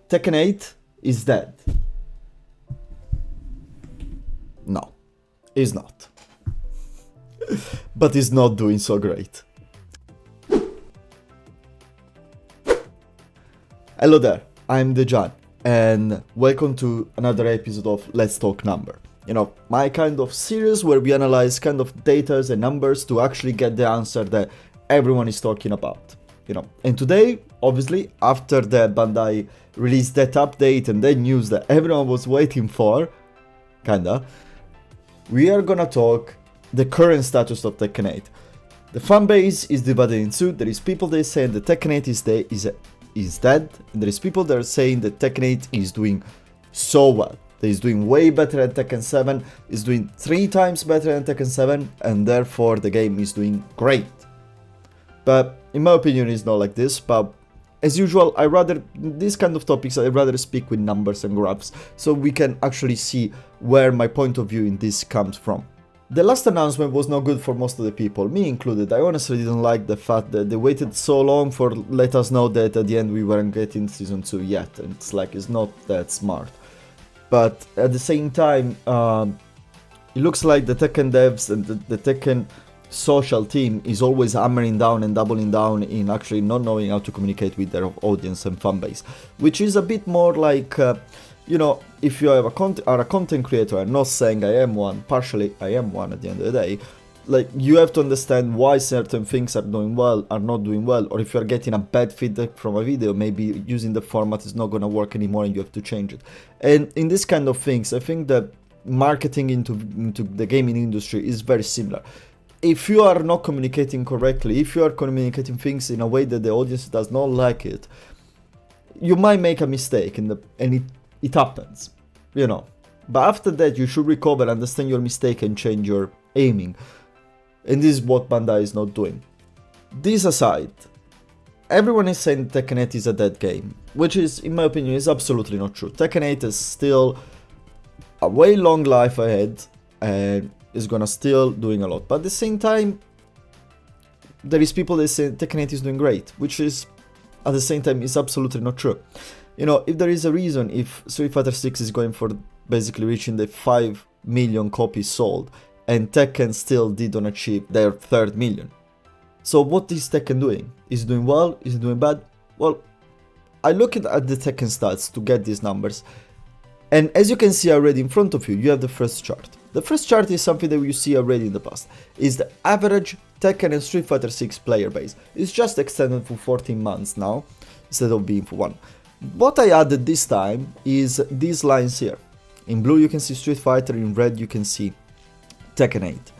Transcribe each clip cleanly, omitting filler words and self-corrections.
Tekken 8 is dead. No, it's not. But it's not doing so great. Hello there, I'm Dejan, and welcome to another episode of Let's Talk Number. You know, my kind of series where we analyze kind of data and numbers to actually get the answer that everyone is talking about. You know, and today, obviously, after the Bandai released that update and that news that everyone was waiting for, kinda, we are gonna talk the current status of Tekken 8. The fanbase is divided in two. There is people that say that Tekken 8 is dead, and there is people that are saying that Tekken 8 is doing so well. That is doing way better than Tekken 7, is doing 3 times better than Tekken 7, and therefore the game is doing great. But in my opinion, it's not like this. But as usual, these kind of topics, I rather speak with numbers and graphs, so we can actually see where my point of view in this comes from. The last announcement was not good for most of the people, me included. I honestly didn't like the fact that they waited so long for let us know that at the end we weren't getting Season 2 yet, and it's like, it's not that smart. But at the same time, it looks like the Tekken devs and the Tekken social team is always hammering down and doubling down in actually not knowing how to communicate with their audience and fanbase, which is a bit more like, you know, if you are a content creator, I'm not saying I am one, partially I am one at the end of the day, like, you have to understand why certain things are not doing well, or if you're getting a bad feedback from a video, maybe using the format is not gonna work anymore and you have to change it. And in this kind of things, I think that marketing into the gaming industry is very similar. If you are not communicating correctly, if you are communicating things in a way that the audience does not like it, you might make a mistake, and it happens, you know. But after that, you should recover, understand your mistake, and change your aiming. And this is what Bandai is not doing. This aside, everyone is saying Tekken 8 is a dead game, which is, in my opinion, is absolutely not true. Tekken 8 is still a way long life ahead, and is gonna still doing a lot. But at the same time, there is people that say Tekken 8 is doing great, which is, at the same time, is absolutely not true. You know, if there is a reason, if Street Fighter 6 is going for basically reaching the 5 million copies sold, and Tekken still didn't achieve their 3rd million. So what is Tekken doing? Is it doing well? Is it doing bad? Well, I look at the Tekken stats to get these numbers, and as you can see already in front of you, you have the first chart. The first chart is something that you see already in the past. Is the average Tekken and Street Fighter 6 player base. It's just extended for 14 months now, instead of being for 1. What I added this time is these lines here. In blue you can see Street Fighter, in red you can see Tekken 8.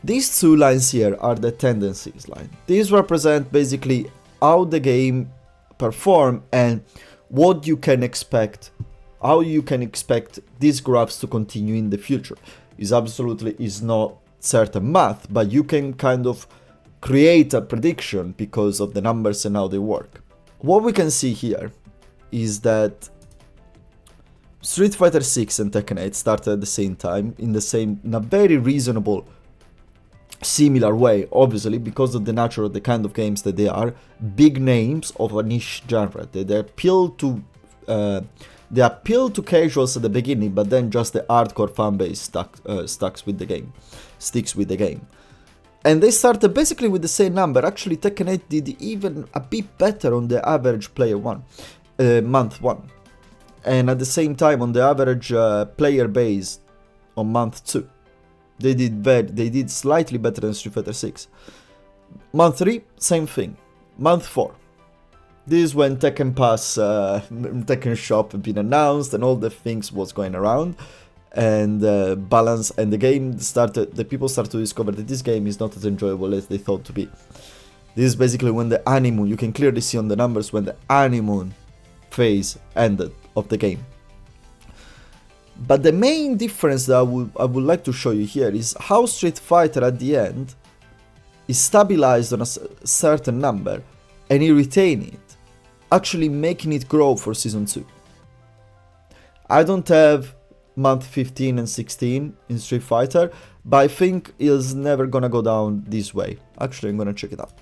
These 2 lines here are the tendencies line. These represent basically how the game perform and what you can expect, how you can expect these graphs to continue in the future. Is not certain math, but you can kind of create a prediction because of the numbers and how they work. What we can see here is that Street Fighter 6 and Tekken 8 started at the same time, in a very reasonable, similar way, obviously, because of the nature of the kind of games that they are, big names of a niche genre. They appeal to casuals at the beginning, but then just the hardcore fanbase sticks with the game. And they started basically with the same number. Actually, Tekken 8 did even a bit better on the average player month 1. And at the same time, on the average player base on month 2. They did slightly better than Street Fighter 6. Month 3, same thing. Month 4. This is when Tekken Pass, Tekken Shop had been announced and all the things was going around. And balance, and the people started to discover that this game is not as enjoyable as they thought to be. This is basically when the honeymoon, you can clearly see on the numbers when the honeymoon phase ended of the game. But the main difference that I would like to show you here is how Street Fighter at the end is stabilized on a certain number and he retained it, actually making it grow for Season 2. I don't have month 15 and 16 in Street Fighter, but I think it's never gonna go down this way. Actually, I'm gonna check it out.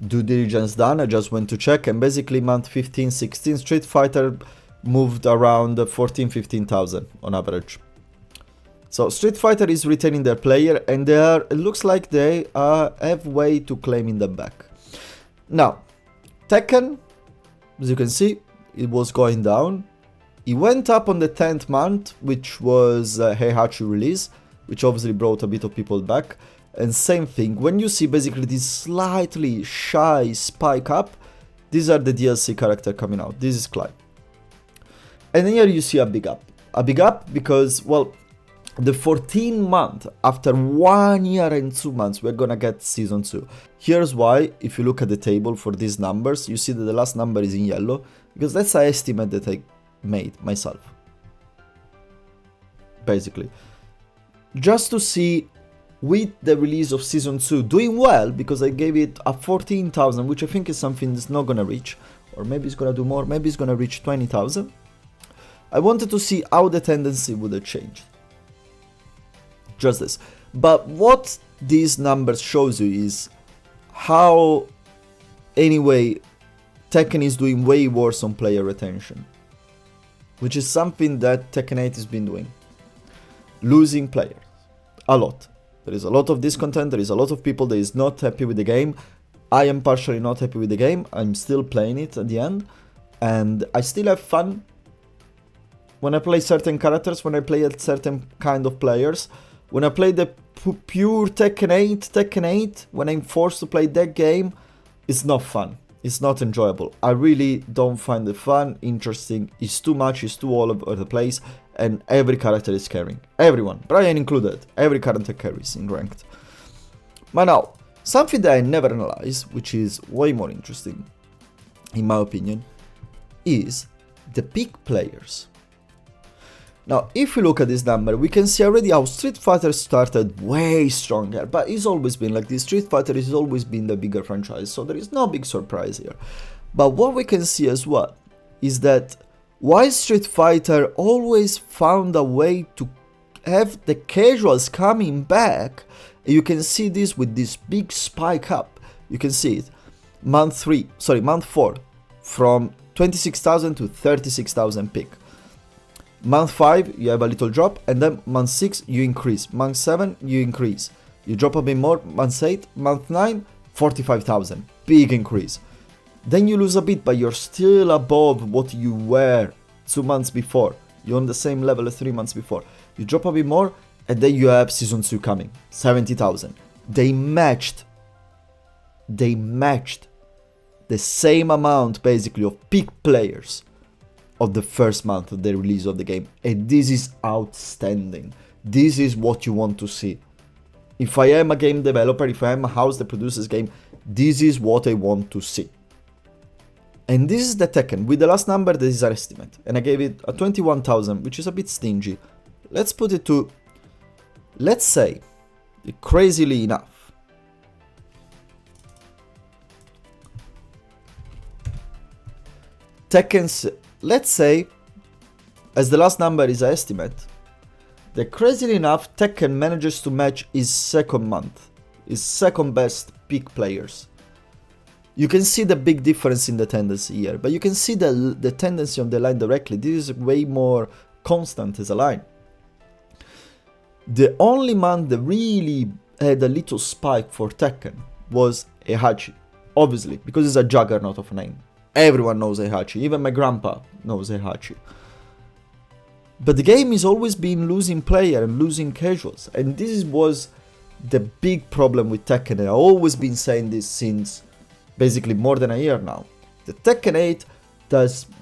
due diligence done. I just went to check, and basically month 15, 16, Street Fighter moved around 14, 15,000 on average. So Street Fighter is retaining their player, and it looks like they have way to claiming them back. Now, Tekken, as you can see, it was going down. It went up on the 10th month, which was Heihachi release, which obviously brought a bit of people back. And same thing, when you see basically this slightly shy spike up, these are the DLC character coming out. This is Clive. And then here you see a big up. A big up because, well, the 14th month, after 1 year and 2 months, we're gonna get Season 2. Here's why. If you look at the table for these numbers, you see that the last number is in yellow, because that's an estimate that I made myself. Basically. Just to see, with the release of Season 2 doing well, because I gave it a 14,000, which I think is something that's not gonna reach, or maybe it's gonna do more, maybe it's gonna reach 20,000. I wanted to see how the tendency would have changed. Just this. But what these numbers shows you is how, anyway, Tekken is doing way worse on player retention, which is something that Tekken 8 has been doing. Losing players. A lot. There is a lot of discontent, there is a lot of people that is not happy with the game. I am partially not happy with the game, I'm still playing it at the end, and I still have fun when I play certain characters, when I play at certain kind of players. When I play the pure Tekken 8, when I'm forced to play that game, it's not fun. It's not enjoyable. I really don't find it fun, interesting. It's too much, it's too all over the place, and every character is carrying. Everyone, Brian included, every character carries in ranked. But now, something that I never analyze, which is way more interesting, in my opinion, is the peak players. Now, if we look at this number, we can see already how Street Fighter started way stronger, but it's always been like this. Street Fighter has always been the bigger franchise, so there is no big surprise here. But what we can see as well is that while Street Fighter always found a way to have the casuals coming back, you can see this with this big spike up. You can see it. Month 4, from 26,000 to 36,000 peak. Month 5, you have a little drop, and then month 6, you increase. Month 7, you increase. You drop a bit more, month 8, month 9, 45,000. Big increase. Then you lose a bit, but you're still above what you were 2 months before. You're on the same level as 3 months before. You drop a bit more, and then you have Season 2 coming. 70,000. They matched the same amount, basically, of peak players of the first month of the release of the game, and this is outstanding. This is what you want to see. If I am a game developer, if I am a house that produces game, this is what I want to see. And this is the Tekken. With the last number, this is our estimate, and I gave it a 21,000, which is a bit stingy. Let's put it to, let's say, crazily enough, Tekken's, let's say, as the last number is an estimate, that crazily enough Tekken manages to match his second month, his second best peak players. You can see the big difference in the tendency here, but you can see the tendency on the line directly. This is way more constant as a line. The only month that really had a little spike for Tekken was Heihachi, obviously, because it's a juggernaut of a name. Everyone knows Heihachi, even my grandpa knows Heihachi. But the game has always been losing player and losing casuals, and this was the big problem with Tekken, and I've always been saying this since basically more than a year now. The Tekken 8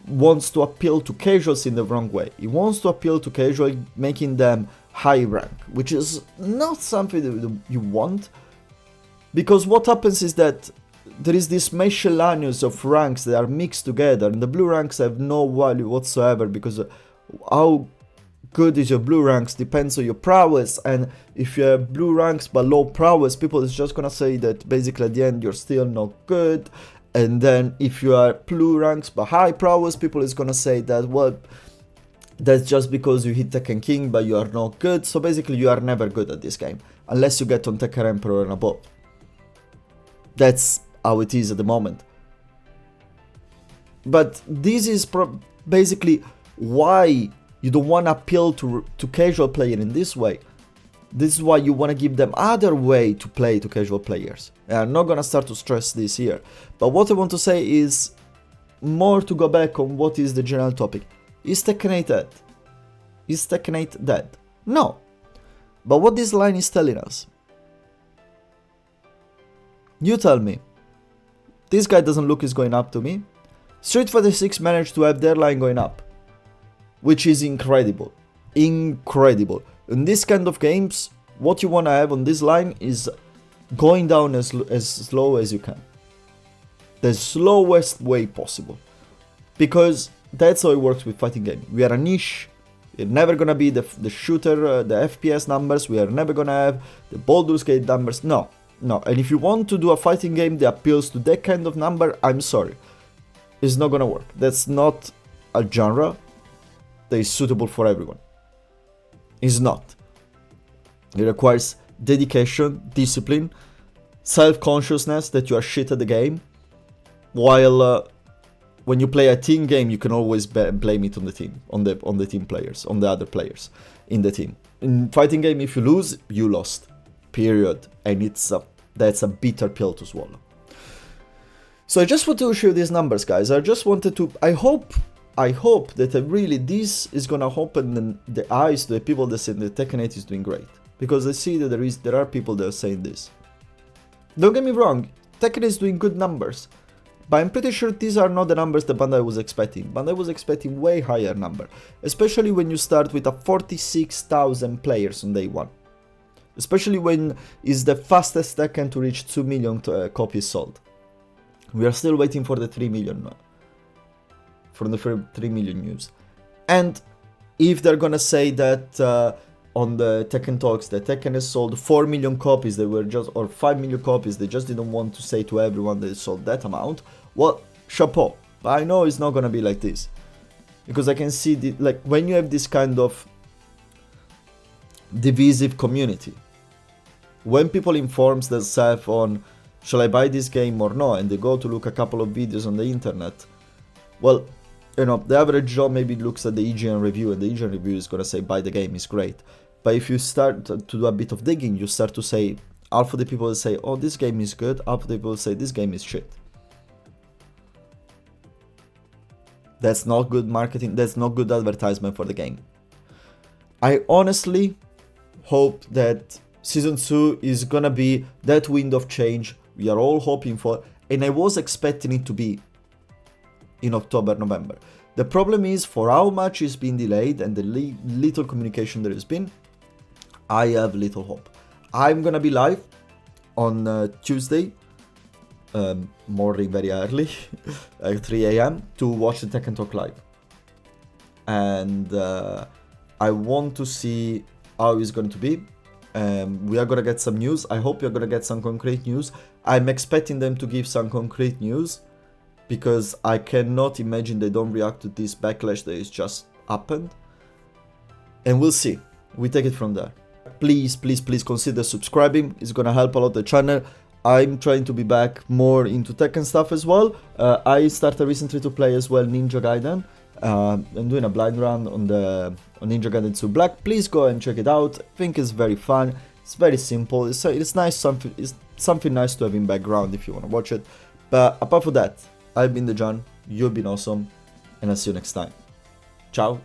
wants to appeal to casuals in the wrong way. It wants to appeal to casuals, making them high rank, which is not something that you want, because what happens is that there is this miscellaneous of ranks that are mixed together, and the blue ranks have no value whatsoever, because how good is your blue ranks depends on your prowess, and if you have blue ranks but low prowess, people is just gonna say that basically at the end you're still not good. And then if you are blue ranks but high prowess, people is gonna say that, well, that's just because you hit Tekken King but you are not good. So basically you are never good at this game unless you get on Tekken Emperor and above. That's how it is at the moment. But this is basically why you don't want to appeal to casual player in this way. This is why you want to give them other way to play to casual players. And I'm not gonna start to stress this here. But what I want to say is more to go back on what is the general topic. Is Tekken 8 dead? Is Tekken 8 dead? No. But what this line is telling us. You tell me. This guy doesn't look is going up to me. Street Fighter 6 managed to have their line going up, which is incredible. Incredible. In this kind of games, what you want to have on this line is going down as slow as you can. The slowest way possible. Because that's how it works with fighting game. We are a niche. We're never gonna be the shooter, the FPS numbers. We are never gonna have the Baldur's Gate numbers. No. No. And if you want to do a fighting game that appeals to that kind of number, I'm sorry. It's not gonna work. That's not a genre that is suitable for everyone. It's not. It requires dedication, discipline, self-consciousness that you are shit at the game. While when you play a team game, you can always blame it on the team, on the team players, on the other players in the team. In fighting game, if you lose, you lost. Period. And that's a bitter pill to swallow. So I just want to show you these numbers, guys. I just wanted to. I hope that really this is gonna open the eyes to the people that say that Tekken 8 is doing great, because I see that there are people that are saying this. Don't get me wrong, Tekken is doing good numbers, but I'm pretty sure these are not the numbers that Bandai was expecting. Bandai was expecting way higher number, especially when you start with a 46,000 players on day one. Especially when it's the fastest Tekken to reach 2 million copies sold. We are still waiting for the 3 million. For the 3 million news. And if they're gonna say that on the Tekken talks that Tekken has sold 4 million copies, they were just, or 5 million copies, they just didn't want to say to everyone that it sold that amount, well, chapeau. But I know it's not gonna be like this. Because I can see, like, when you have this kind of divisive community, when people informs themselves on, shall I buy this game or not, and they go to look a couple of videos on the internet, well, you know, the average Joe maybe looks at the IGN review, and the IGN review is gonna say buy the game, is great. But if you start to do a bit of digging, you start to say, half of the people will say, oh, this game is good, half of the people will say, this game is shit. That's not good marketing, that's not good advertisement for the game. I honestly hope that Season 2 is gonna be that wind of change we are all hoping for, and I was expecting it to be in October, November. The problem is, for how much it's been delayed and the little communication there has been, I have little hope. I'm gonna be live on Tuesday morning, very early, at 3 AM, to watch the Tekken Talk live. And I want to see how it's going to be. We are gonna get some news. I hope you're gonna get some concrete news. I'm expecting them to give some concrete news, because I cannot imagine they don't react to this backlash that has just happened. And we'll see. We take it from there. Please, please, please consider subscribing. It's gonna help a lot the channel. I'm trying to be back more into Tekken stuff as well. I started recently to play as well Ninja Gaiden. I'm doing a blind run on Ninja Gaiden 2 Black. Please go and check it out. I think it's very fun. It's very simple. It's nice. It's something nice to have in background if you want to watch it. But apart from that, I've been the John. You've been awesome, and I'll see you next time. Ciao.